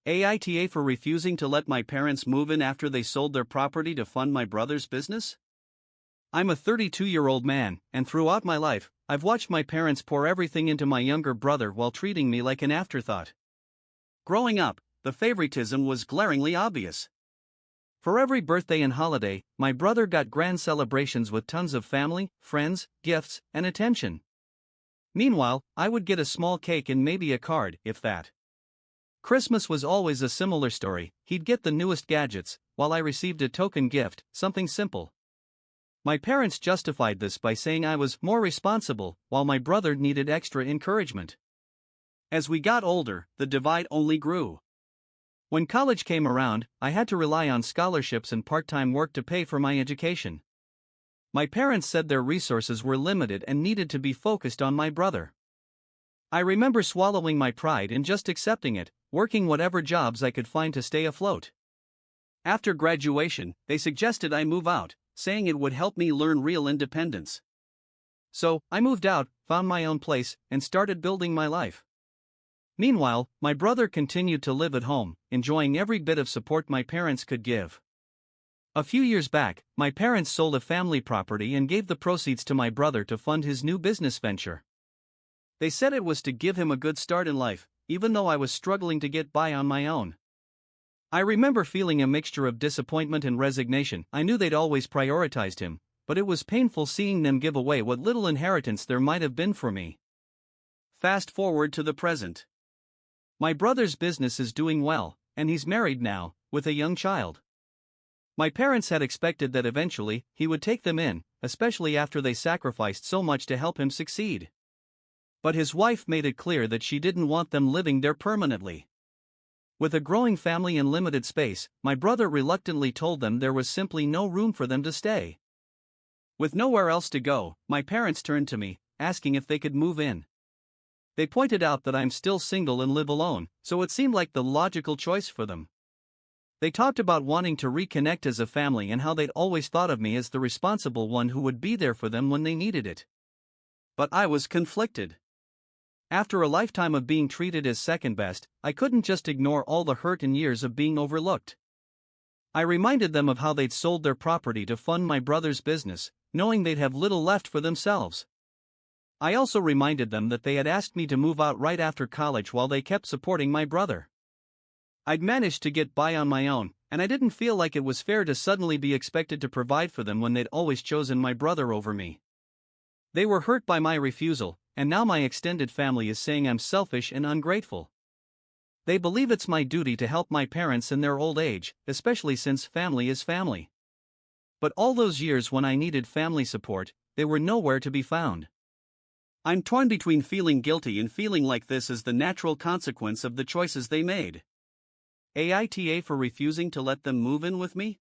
AITA for refusing to let my parents move in after they sold their property to fund my brother's business? I'm a 32-year-old man, and throughout my life, I've watched my parents pour everything into my younger brother while treating me like an afterthought. Growing up, the favoritism was glaringly obvious. For every birthday and holiday, my brother got grand celebrations with tons of family, friends, gifts, and attention. Meanwhile, I would get a small cake and maybe a card, if that. Christmas was always a similar story. He'd get the newest gadgets, while I received a token gift, something simple. My parents justified this by saying I was more responsible, while my brother needed extra encouragement. As we got older, the divide only grew. When college came around, I had to rely on scholarships and part-time work to pay for my education. My parents said their resources were limited and needed to be focused on my brother. I remember swallowing my pride and just accepting it, working whatever jobs I could find to stay afloat. After graduation, they suggested I move out, saying it would help me learn real independence. So, I moved out, found my own place, and started building my life. Meanwhile, my brother continued to live at home, enjoying every bit of support my parents could give. A few years back, my parents sold a family property and gave the proceeds to my brother to fund his new business venture. They said it was to give him a good start in life, even though I was struggling to get by on my own. I remember feeling a mixture of disappointment and resignation. I knew they'd always prioritized him, but it was painful seeing them give away what little inheritance there might have been for me. Fast forward to the present. My brother's business is doing well, and he's married now, with a young child. My parents had expected that eventually, he would take them in, especially after they sacrificed so much to help him succeed. But his wife made it clear that she didn't want them living there permanently. With a growing family and limited space, my brother reluctantly told them there was simply no room for them to stay. With nowhere else to go, my parents turned to me, asking if they could move in. They pointed out that I'm still single and live alone, so it seemed like the logical choice for them. They talked about wanting to reconnect as a family and how they'd always thought of me as the responsible one who would be there for them when they needed it. But I was conflicted. After a lifetime of being treated as second best, I couldn't just ignore all the hurt and years of being overlooked. I reminded them of how they'd sold their property to fund my brother's business, knowing they'd have little left for themselves. I also reminded them that they had asked me to move out right after college while they kept supporting my brother. I'd managed to get by on my own, and I didn't feel like it was fair to suddenly be expected to provide for them when they'd always chosen my brother over me. They were hurt by my refusal, and now my extended family is saying I'm selfish and ungrateful. They believe it's my duty to help my parents in their old age, especially since family is family. But all those years when I needed family support, they were nowhere to be found. I'm torn between feeling guilty and feeling like this is the natural consequence of the choices they made. AITA for refusing to let them move in with me?